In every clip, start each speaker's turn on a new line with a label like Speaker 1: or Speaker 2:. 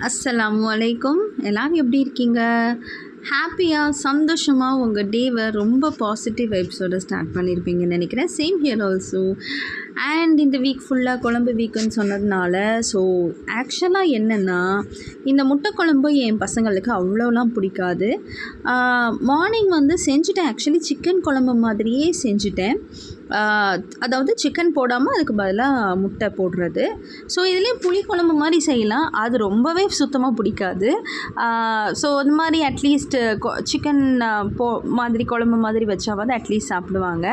Speaker 1: அஸ்ஸலாமு அலைக்கும். எல்லாரும் எப்படி இருக்கீங்க? ஹாப்பியாக சந்தோஷமாக உங்கள் டேவை ரொம்ப பாசிட்டிவ் வைப்ஸோடு ஸ்டார்ட் பண்ணியிருப்பீங்கன்னு நினைக்கிறேன். Same here also. அண்ட் இந்த வீக் ஃபுல்லாக குழம்பு வீக்குன்னு சொன்னதுனால ஆக்சுவலாக என்னென்னா, இந்த முட்டை குழம்பு என் பசங்களுக்கு அவ்வளோலாம் பிடிக்காது. மார்னிங் செஞ்சுட்டேன். ஆக்சுவலி சிக்கன் குழம்பு மாதிரியே செஞ்சுட்டேன். அதாவது சிக்கன் போடாமல் அதுக்கு பதிலாக முட்டை போடுறது. ஸோ இதுலேயும் புளி குழம்பு மாதிரி செய்யலாம். அது ரொம்பவே சுத்தமாக பிடிக்காது. ஸோ அது மாதிரி அட்லீஸ்ட் சிக்கன் மாதிரி குழம்பு மாதிரி வச்சாவது அட்லீஸ்ட் சாப்பிடுவாங்க.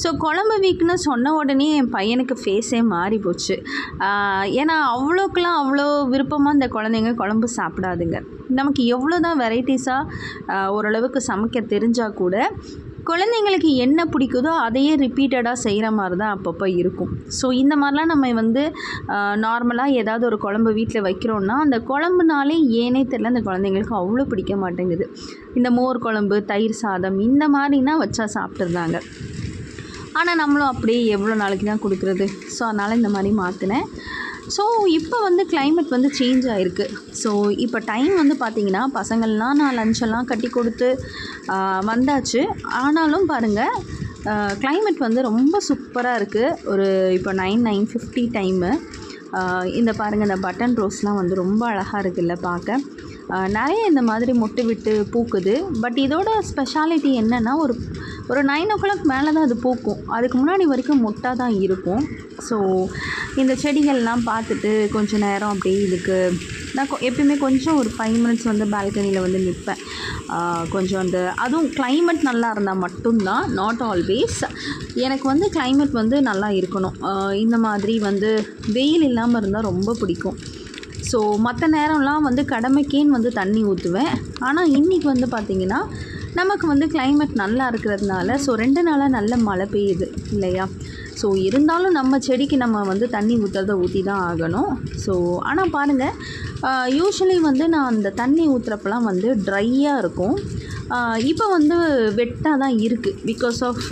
Speaker 1: ஸோ குழம்பு வீக்குன்னு சொன்ன உடனே என் பையனுக்கு ஃபேஸே மாறி போச்சு. ஏன்னா அவ்வளோ விருப்பமாக இந்த குழந்தைங்க குழம்பு சாப்பிடாதுங்க. நமக்கு எவ்வளோ தான் வெரைட்டிஸாக ஓரளவுக்கு சமைக்க தெரிஞ்சால் கூட குழந்தைங்களுக்கு என்ன பிடிக்குதோ அதையே ரிப்பீட்டடாக செய்கிற மாதிரி தான் அப்பப்போ இருக்கும். ஸோ இந்த மாதிரிலாம் நம்ம நார்மலாக ஏதாவது ஒரு குழம்பு வீட்டில் வைக்கிறோன்னா அந்த குழம்புனாலே ஏனே தெரியல அந்த குழந்தைங்களுக்கு அவ்வளோ பிடிக்க மாட்டேங்குது. இந்த மோர் குழம்பு, தயிர் சாதம் இந்த மாதிரினா வச்சா சாப்பிட்ருந்தாங்க. ஆனால் நம்மளும் அப்படியே எவ்வளோ நாளைக்கு தான் கொடுக்குறது. ஸோ அதனால் இந்த மாதிரி மாற்றினேன். ஸோ இப்போ கிளைமேட் சேஞ்ச் ஆகிருக்கு. ஸோ இப்போ டைம் பார்த்திங்கன்னா பசங்கள்லாம் நான் லஞ்செல்லாம் கட்டி கொடுத்து வந்தாச்சு. ஆனாலும் பாருங்கள், கிளைமேட் ரொம்ப சூப்பராக இருக்குது. ஒரு இப்போ 9:50 டைமு. இந்த பாருங்கள், இந்த பட்டன் ரோஸ்லாம் ரொம்ப அழகாக இருக்குல்ல பார்க்க. நிறைய இந்த மாதிரி மொட்டு விட்டு பூக்குது. பட் இதோட ஸ்பெஷாலிட்டி என்னென்னா, ஒரு 9 o'clock மேலே தான் அது பூக்கும். அதுக்கு முன்னாடி வரைக்கும் மொட்டாக தான் இருக்கும். ஸோ இந்த செடிகள்லாம் பார்த்துட்டு கொஞ்சம் நேரம் அப்படியே இதுக்கு நான் எப்பயுமே கொஞ்சம் ஒரு 5 minutes பால்கனியில் நிற்பேன். கொஞ்சம் அதுவும் கிளைமேட் நல்லா இருந்தால் மட்டும்தான், நாட் ஆல்வேஸ். எனக்கு கிளைமேட் நல்லா இருக்கணும். இந்த மாதிரி வெயில் இல்லாமல் இருந்தால் ரொம்ப பிடிக்கும். ஸோ மற்ற நேரம்லாம் கடமைக்கேன்னு தண்ணி ஊற்றுவேன். ஆனால் இன்றைக்கி பார்த்திங்கன்னா நமக்கு கிளைமேட் நல்லா இருக்கிறதுனால ஸோ 2 நாளாக நல்ல மழை பெய்யுது இல்லையா. ஸோ இருந்தாலும் நம்ம செடிக்கு நம்ம தண்ணி ஊற்றுறத ஊற்றி தான் ஆகணும். ஸோ ஆனால் பாருங்கள், யூஸ்வலி நான் அந்த தண்ணி ஊற்றுறப்பெல்லாம் ட்ரையாக இருக்கும். இப்போ வெட்டாக தான் இருக்குது பிகாஸ் ஆஃப்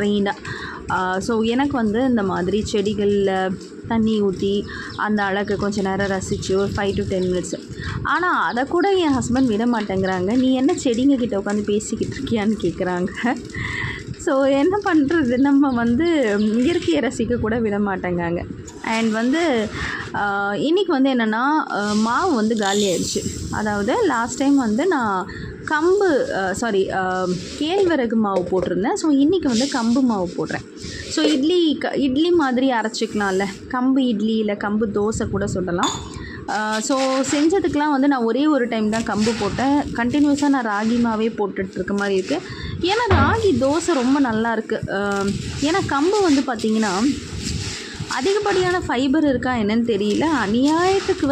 Speaker 1: ரெயினாக. ஸோ எனக்கு இந்த மாதிரி செடிகளில் தண்ணி ஊற்றி அந்த அழகை கொஞ்சம் நேரம் ரசித்து ஒரு 5 to 10 minutes. ஆனால் அதை கூட என் ஹஸ்பண்ட் விட மாட்டேங்கிறாங்க. நீ என்ன செடிங்க கிட்ட உட்காந்து பேசிக்கிட்டு இருக்கியான்னு கேட்குறாங்க. ஸோ என்ன பண்ணுறது, நம்ம இயற்கையை ரசிக்க கூட விட மாட்டேங்காங்க. அண்ட் இன்றைக்கி என்னென்னா, மாவு காலி ஆயிடுச்சு. அதாவது லாஸ்ட் டைம் நான் கம்பு கேழ்வரகு மாவு போட்டிருந்தேன். ஸோ இன்றைக்கி கம்பு மாவு போடுறேன். ஸோ இட்லி மாதிரி அரைச்சிக்கலாம்ல. கம்பு இட்லி இல்லை கம்பு தோசை கூட சுடலாம். ஸோ செஞ்சதுக்கெலாம் நான் ஒரே ஒரு டைம் தான் கம்பு போட்டேன். கண்டினியூஸாக நான் ராகி மாவே போட்டுட்ருக்க மாதிரி இருக்குது. ஏன்னா ராகி தோசை ரொம்ப நல்லாயிருக்கு. ஏன்னா கம்பு பார்த்திங்கன்னா அதிகப்படியான ஃபைபர் இருக்கா என்னன்னு தெரியல, அநியாயத்துக்கு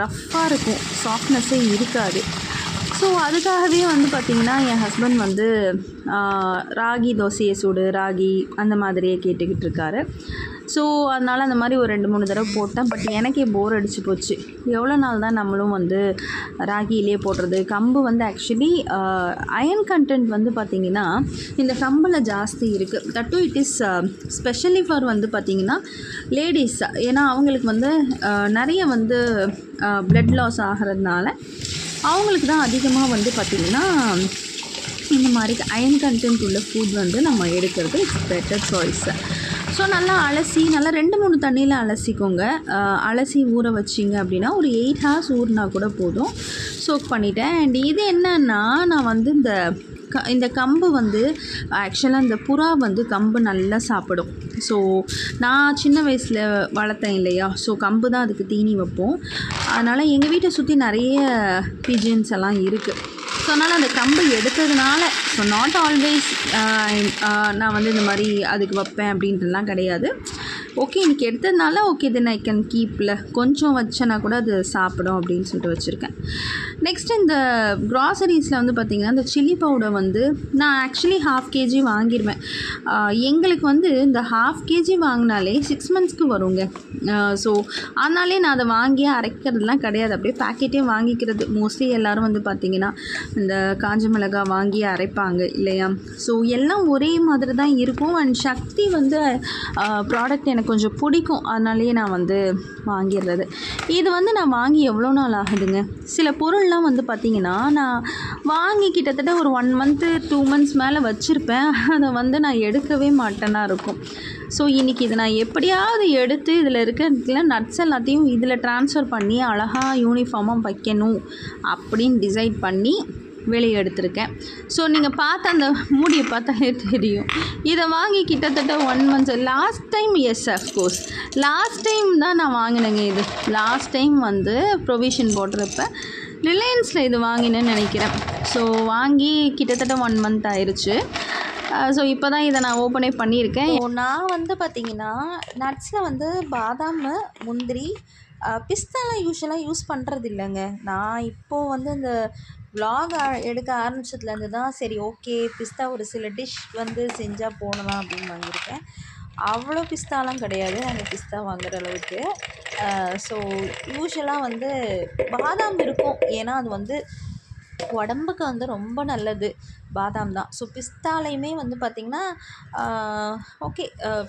Speaker 1: ரஃப்பாக இருக்கும், சாஃப்ட்னஸ்ஸே இருக்காது. ஸோ அதுக்காகவே பார்த்திங்கன்னா என் ஹஸ்பண்ட் ராகி தோசையை சுடு, ராகி அந்த மாதிரியே கேட்டுக்கிட்டு இருக்காரு. ஸோ அதனால் அந்த மாதிரி ஒரு 2-3 தடவை போட்டேன். பட் எனக்கே போர் அடிச்சு போச்சு. எவ்வளோ நாள் தான் நம்மளும் ராகியிலே போடுறது. கம்பு ஆக்சுவலி அயன் கண்டென்ட் பார்த்திங்கன்னா இந்த கம்பில் ஜாஸ்தி இருக்குது. That it is specially for பார்த்திங்கன்னா லேடிஸ். ஏன்னா அவங்களுக்கு நிறைய பிளட் லாஸ் ஆகிறதுனால அவங்களுக்கு தான் அதிகமாக பார்த்திங்கன்னா இந்த மாதிரி அயன் கண்டென்ட் உள்ள ஃபுட் நம்ம எடுக்கிறது இட்ஸ் பெட்டர் சாய்ஸ். ஸோ நல்லா அலசி, நல்லா 2-3 தண்ணியில் அலசிக்கோங்க. அலசி ஊற வச்சிங்க அப்படின்னா ஒரு 8 hours ஊறினா கூட போதும். சோக் பண்ணிட்டேன். அண்ட் இது என்னன்னா, நான் இந்த கம்பு ஆக்சுவலாக இந்த புறா கம்பு நல்லா சாப்பிடும். ஸோ நான் சின்ன வயசில் வளர்த்தேன் இல்லையா. ஸோ கம்பு தான் அதுக்கு தீனி வைப்போம். அதனால் எங்கள் வீட்டை சுற்றி நிறைய பிஜின்ஸ் எல்லாம் இருக்குது. ஸோ அதனால் அந்த கம்பு எடுத்ததுனால ஸோ நாட் ஆல்வேஸ் நான் இந்த மாதிரி அதுக்கு வைப்பேன் அப்படின்றலாம் கிடையாது. ஓகே, இன்றைக்கி எடுத்ததுனால ஓகே தென் ஐ கேன் கீப்பில் கொஞ்சம் வச்சேன்னா கூட அது சாப்பிடும் அப்படின்னு சொல்லிட்டு வச்சுருக்கேன். நெக்ஸ்ட்டு இந்த க்ராசரிஸில் பார்த்திங்கன்னா இந்த சில்லி பவுடர் நான் ஆக்சுவலி 1/2 kg வாங்கிடுவேன். எங்களுக்கு இந்த 1/2 kg வாங்கினாலே 6 monthsக்கு வருங்க. ஸோ அதனாலே நான் அதை வாங்கி அரைக்கிறதுலாம் கிடையாது, அப்படியே பேக்கெட்டே வாங்கிக்கிறது. மோஸ்ட்லி எல்லோரும் பார்த்திங்கன்னா இந்த காஞ்ச மிளகாய் வாங்கி அரைப்பாங்க இல்லையா. ஸோ எல்லாம் ஒரே மாதிரி தான் இருக்கும். அண்ட் சக்தி ப்ராடக்ட் எனக்கு எனக்கு கொஞ்சம் பிடிக்கும், அதனாலேயே நான் வந்து வாங்கிடுறது. இது வந்து நான் வாங்கி எவ்வளோ நாள் ஆகுதுங்க. சில பொருள்லாம் வந்து பார்த்திங்கன்னா நான் வாங்கி கிட்டத்தட்ட ஒரு 1 மந்த்து 2 மந்த்ஸ் மேலே வச்சுருப்பேன். அதை வந்து நான் எடுக்கவே மாட்டேனா இருக்கும். ஸோ இன்றைக்கி இதை நான் எப்படியாவது எடுத்து இதில் இருக்கிற நட்ஸ் எல்லாத்தையும் இதில் ட்ரான்ஸ்ஃபர் பண்ணி அழகாக யூனிஃபார்மாக வைக்கணும் அப்படின்னு டிசைட் பண்ணி வெளியே எடுத்திருக்கேன். ஸோ நீங்கள் பார்த்த அந்த மூடியை பார்த்தாலே தெரியும். இதை வாங்கி கிட்டத்தட்ட 1 months. Last time of course last time தான் நான் வாங்கினேங்க. இது லாஸ்ட் டைம் வந்து ப்ரொவிஷன் போடுறப்ப ரிலையன்ஸில் இது வாங்கினேன்னு நினைக்கிறேன். ஸோ வாங்கி கிட்டத்தட்ட 1 மந்த் ஆயிடுச்சு. ஸோ இப்போ தான் இதை நான் ஓப்பனே பண்ணியிருக்கேன். நான் வந்து பார்த்திங்கன்னா நட்ஸில் வந்து பாதாம், முந்திரி, பிஸ்தாலாம் யூஸ்வலாக யூஸ் பண்ணுறது இல்லைங்க. நான் இப்போது வந்து இந்த விலாக் எடுக்க ஆரம்பிச்சதுலேருந்து தான் சரி ஓகே பிஸ்தா ஒரு சில டிஷ் வந்து செஞ்சால் போடலாம் அப்படின்னு வாங்கியிருக்கேன். அவ்வளோ பிஸ்தாலாம் கிடையாது நாங்கள் பிஸ்தா வாங்குகிற அளவுக்கு. ஸோ யூஸ்வலாக வந்து பாதாம் இருக்கும், ஏன்னா அது வந்து உடம்புக்கு வந்து ரொம்ப நல்லது பாதாம் தான். ஸோ பிஸ்தாலையுமே வந்து பார்த்திங்கன்னா ஓகே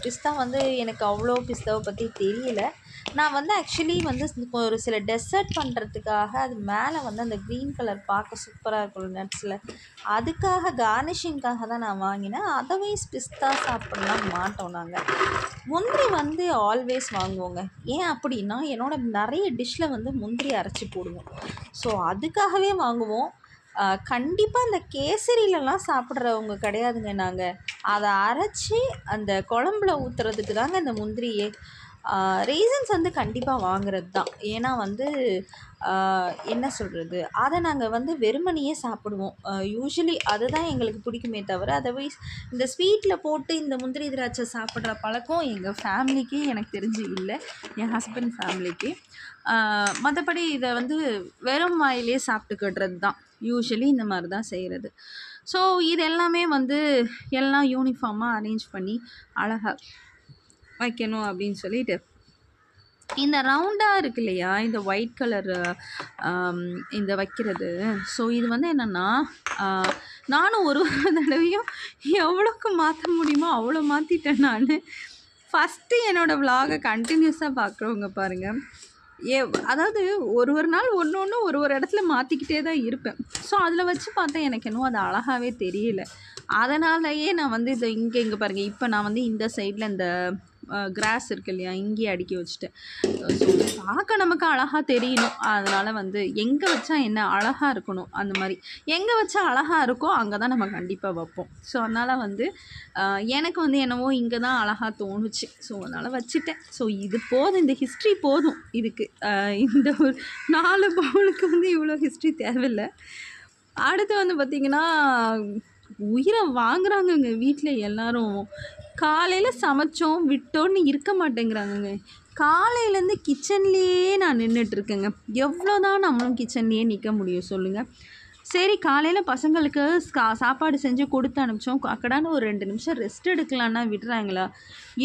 Speaker 1: பிஸ்தா வந்து எனக்கு அவ்வளோ பிஸ்தாவை பற்றி தெரியல. நான் வந்து ஆக்சுவலி வந்து ஒரு சில டெசர்ட் பண்ணுறதுக்காக அது மேலே வந்து அந்த க்ரீன் கலர் பார்க்க சூப்பராக இருக்கும் நட்ஸில், அதுக்காக கார்னிஷிங்காக தான் நான் வாங்கினேன். அதர்வைஸ் பிஸ்தா சாப்பிடலாம் மாட்டோம் நாங்கள். முந்திரி வந்து ஆல்வேஸ் வாங்குவோங்க. ஏன் அப்படின்னா என்னோடய நிறைய டிஷ்ஷில் வந்து முந்திரி அரைச்சி போடுவோம். ஸோ அதுக்காகவே வாங்குவோம். கண்டிப்பாக இந்த கேசரியிலலாம் சாப்பிட்றவங்க கிடையாதுங்க நாங்கள். அதை அரைச்சி அந்த குழம்புல ஊற்றுறதுக்கு தாங்க இந்த முந்திரியே. ரீசன்ஸ் வந்து கண்டிப்பாக வாங்குறது தான். ஏன்னா வந்து என்ன சொல்கிறது, அதை நாங்கள் வந்து வெறுமனையே சாப்பிடுவோம். யூஸ்வலி அதுதான் எங்களுக்கு பிடிக்குமே தவிர அதர்வைஸ் இந்த ஸ்வீட்டில் போட்டு இந்த முந்திரி திராட்சை சாப்பிட்ற பழக்கம் எங்கள் ஃபேமிலிக்கு எனக்கு தெரிஞ்சு இல்லை, என் ஹஸ்பண்ட் ஃபேமிலிக்கு. மற்றபடி இதை வந்து வெறும் வாயிலே சாப்பிட்டுக்கிடுறது தான் யூஸ்வலி, இந்த மாதிரி தான் செய்கிறது. ஸோ இது எல்லாமே வந்து எல்லாம் யூனிஃபார்மாக அரேஞ்ச் பண்ணி அழகாக வைக்கணும் அப்படின்னு சொல்லிட்டு இந்த ரவுண்டாக இருக்கு இல்லையா, இந்த ஒயிட் கலர் இந்த வைக்கிறது. ஸோ இது வந்து என்னென்னா நானும் ஒரு தடவையும் எவ்வளோக்கு மாற்ற முடியுமோ அவ்வளோ மாற்றிட்டேன் நான். ஃபஸ்ட்டு என்னோடய விலாகை கண்டினியூஸாக பார்க்குறவங்க பாருங்கள், அதாவது ஒரு நாள் ஒன்று ஒரு இடத்துல மாற்றிக்கிட்டே தான் இருப்பேன். ஸோ அதில் வச்சு பார்த்தா எனக்கு இன்னும் அது அழகாகவே தெரியல. அதனாலேயே நான் வந்து இங்கே பாருங்கள், இப்போ நான் வந்து இந்த சைடில் இந்த கிராஸ் இருக்கு இல்லையா, இங்கேயே அடுக்கி வச்சுட்டேன். ஸோ பார்க்க நமக்கு அழகாக தெரியணும், அதனால் வந்து எங்கே வச்சா என்ன அழகாக இருக்கணும், அந்த மாதிரி எங்கே வச்சா அழகாக இருக்கோ அங்கே தான் நம்ம கண்டிப்பாக வைப்போம். ஸோ அதனால் வந்து எனக்கு வந்து என்னவோ இங்கே தான் அழகாக தோணுச்சு. ஸோ அதனால் வச்சுட்டேன். ஸோ இது போதும், இந்த ஹிஸ்ட்ரி போதும் இதுக்கு. இந்த ஒரு 4 பவுலுக்கு வந்து இவ்வளோ ஹிஸ்ட்ரி தேவையில்லை. அடுத்து வந்து பார்த்திங்கன்னா உயிரை வாங்குறாங்கங்க வீட்டில் எல்லோரும். காலையில் சமைச்சோம் விட்டோன்னு இருக்க மாட்டேங்கிறாங்கங்க. காலையிலேருந்து கிச்சன்லேயே நான் நின்றுட்டுருக்கேங்க. எவ்வளோ தான் நம்மளும் கிச்சன்லேயே நிற்க முடியும் சொல்லுங்கள். சரி காலையில் பசங்களுக்கு சாப்பாடு செஞ்சு கொடுத்து அனுப்பிச்சோம். அக்கடான ஒரு 2 நிமிஷம் ரெஸ்ட் எடுக்கலான்னா விடுறாங்களா?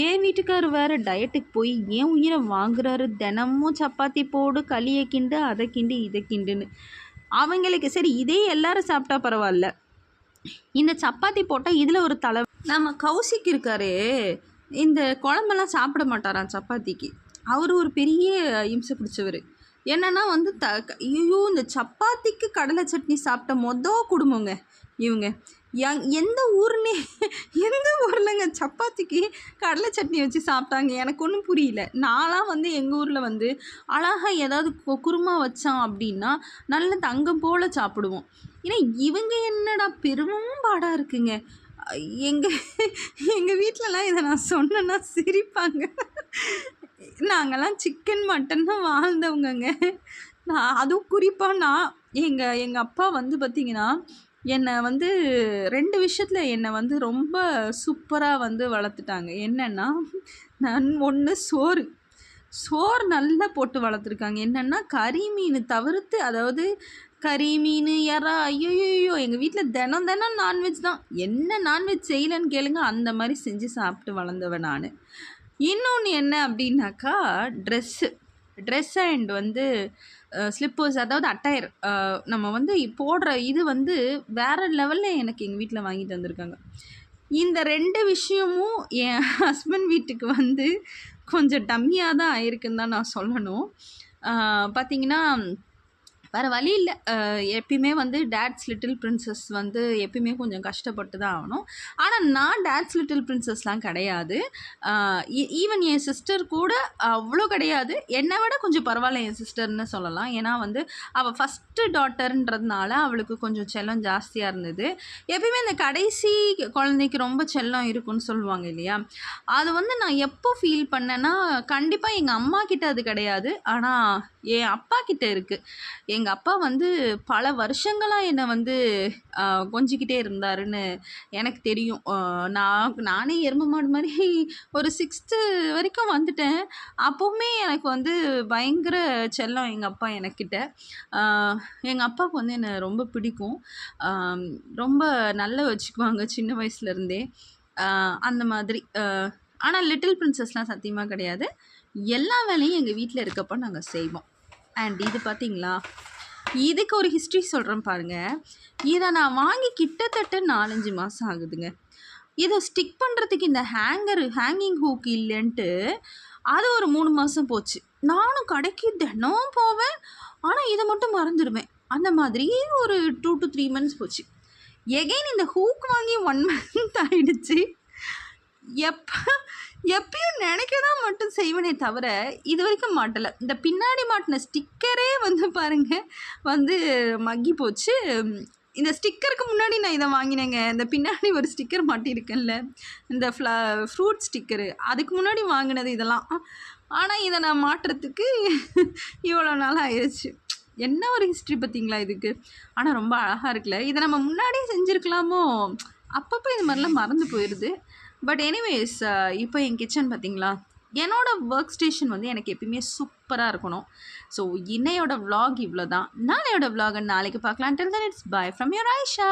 Speaker 1: என் வீட்டுக்காரர் வேறு டயட்டுக்கு போய் ஏன் உயிரை வாங்குறாரு. தினமும் சப்பாத்தி போடு, களியை கிண்டு, அதை கிண்டு, இதை கிண்டுன்னு. அவங்களுக்கு சரி இதே எல்லோரும் சாப்பிட்டா பரவாயில்ல, இந்த சப்பாத்தி போட்டால் இதில் ஒரு தலை. நம்ம கௌசிக் இருக்காரே, இந்த குழம்பெல்லாம் சாப்பிட மாட்டாராம் சப்பாத்திக்கு. அவர் ஒரு பெரிய இம்சை பிடிச்சவர். என்னென்னா வந்து ஐயோ இந்த சப்பாத்திக்கு கடலை சட்னி சாப்பிட்ட குடும்பங்க இவங்க. எந்த ஊர்லங்க சப்பாத்திக்கு கடலை சட்னி வச்சு சாப்பிட்டாங்க எனக்கு ஒன்றும் புரியல. நான்லாம் வந்து எங்கள் ஊரில் வந்து அழகாக ஏதாவது குருமா வச்சான் அப்படின்னா நல்ல தங்கம் போல் சாப்பிடுவோம். ஏன்னா இவங்க என்னடா பெரும் பாடாக இருக்குங்க. எங்கள் வீட்டிலலாம் இதை நான் சொன்னேன்னா சிரிப்பாங்க. நாங்கள்லாம் சிக்கன் மட்டன் தான் வாழ்ந்தவங்கங்க. அதுவும் குறிப்பாக எங்கள் அப்பா வந்து பார்த்திங்கன்னா என்னை வந்து 2 விஷயத்தில் என்னை வந்து ரொம்ப சூப்பராக வந்து வளர்த்துட்டாங்க. என்னென்னா, நான் ஒன்று சோறு நல்லா போட்டு வளர்த்துருக்காங்க. என்னென்னா கறி மீன் தவிர்த்து, அதாவது கறி மீன் எறா ஐயோயோயோ எங்கள் வீட்டில் தினம் நான்வெஜ் தான். என்ன நான்வெஜ் செய்யலைன்னு கேளுங்க, அந்த மாதிரி செஞ்சு சாப்பிட்டு வளர்ந்தவன் நான். இன்னொன்று என்ன அப்படின்னாக்கா ட்ரெஸ் அண்ட் வந்து ஸ்லிப்பர்ஸ், அதாவது அட்டையர் நம்ம வந்து போடுற இது வந்து வேறு லெவலில் எனக்கு எங்கள் வீட்டில் வாங்கி தந்திருக்காங்க. இந்த 2 விஷயமும் என் ஹஸ்பண்ட் வீட்டுக்கு வந்து கொஞ்சம் டம்மியாக தான் ஆயிருக்குன்னு தான் நான் சொல்லணும். பார்த்தீங்கன்னா வேறு வழி இல்லை. எப்பயுமே வந்து டேட்ஸ் லிட்டில் பிரின்சஸ் வந்து எப்பயுமே கொஞ்சம் கஷ்டப்பட்டு தான் ஆகணும். ஆனால் நான் டேட்ஸ் லிட்டில் பிரின்சஸ்லாம் கிடையாது. ஈவன் என் சிஸ்டர் கூட அவ்வளோ கிடையாது. என்னை விட கொஞ்சம் பரவாயில்ல என் சிஸ்டர்னு சொல்லலாம். ஏன்னா வந்து அவள் ஃபஸ்ட்டு டாட்டர்ன்றதுனால அவளுக்கு கொஞ்சம் செல்லம் ஜாஸ்தியாக இருந்தது. எப்பயுமே இந்த கடைசி குழந்தைக்கு ரொம்ப செல்லம் இருக்குன்னு சொல்லுவாங்க இல்லையா? அது வந்து நான் எப்போ ஃபீல் பண்ணேன்னா, கண்டிப்பாக எங்கள் அம்மா கிட்ட அது கிடையாது. ஆனால் என் அப்பா கிட்ட இருக்குது. எங்கள் அப்பா வந்து பல வருஷங்களாக என்னை வந்து கொஞ்சிக்கிட்டே இருந்தாருன்னு எனக்கு தெரியும். நானே எருமை மாடு மாதிரி ஒரு 6th வரைக்கும் வந்துட்டேன். அப்போவுமே எனக்கு வந்து பயங்கர செல்லம் எங்கள் அப்பா எனக்கிட்ட. எங்கள் அப்பாவுக்கு வந்து என்னை ரொம்ப பிடிக்கும். ரொம்ப நல்லா வச்சுக்குவாங்க சின்ன வயசுலேருந்தே. அந்த மாதிரி. ஆனால் லிட்டில் பிரின்சஸ்லாம் சத்தியமாக கிடையாது. எல்லா வேலையும் எங்கள் வீட்டில் இருக்கப்போ நாங்கள் செய்வோம். அண்ட் இது பார்த்தீங்களா, இதுக்கு ஒரு ஹிஸ்ட்ரி சொல்கிறேன் பாருங்கள். இதை நான் வாங்கி கிட்டத்தட்ட 4-5 மாதம் ஆகுதுங்க. இதை ஸ்டிக் பண்ணுறதுக்கு இந்த ஹேங்கிங் ஹூக் இல்லைன்ட்டு அது ஒரு 3 மாதம் போச்சு. நானும் கடைக்கு தினம் போவேன், ஆனால் இதை மட்டும் மறந்துடுவேன். அந்த மாதிரி ஒரு 2 to 3 months போச்சு. எகைன் இந்த ஹூக் வாங்கி 1 month ஆகிடுச்சு. எப்பயும் நினைக்க தான் மட்டும் செய்வனே தவிர இது வரைக்கும் மாட்டலை. இந்த பின்னாடி மாட்டின ஸ்டிக்கரே வந்து பாருங்கள் வந்து மக்கி போச்சு. இந்த ஸ்டிக்கருக்கு முன்னாடி நான் இதை வாங்கினேங்க. இந்த பின்னாடி ஒரு ஸ்டிக்கர் மாட்டியிருக்கேன்ல, இந்த ஃப்ரூட் ஸ்டிக்கரு, அதுக்கு முன்னாடி வாங்கினது இதெல்லாம். ஆனால் இதை நான் மாட்டுறதுக்கு இவ்வளோ நாள் ஆயிடுச்சு. என்ன ஒரு ஹிஸ்ட்ரி பார்த்தீங்களா இதுக்கு. ஆனால் ரொம்ப அழகாக இருக்குல்ல. இதை நம்ம முன்னாடியே செஞ்சுருக்கலாமோ. அப்பப்போ இது மாதிரிலாம் மறந்து போயிடுது. பட் எனிவேஸ், இப்போ என் கிச்சன் பார்த்தீங்களா, என்னோடய ஒர்க் ஸ்டேஷன் வந்து எனக்கு எப்பயுமே சூப்பராக இருக்கணும். ஸோ இன்னையோட vlog இவ்வளோ தான். நாளையோட vlog நாளைக்கு பார்க்கலாம். Till then it's bye from your Aisha.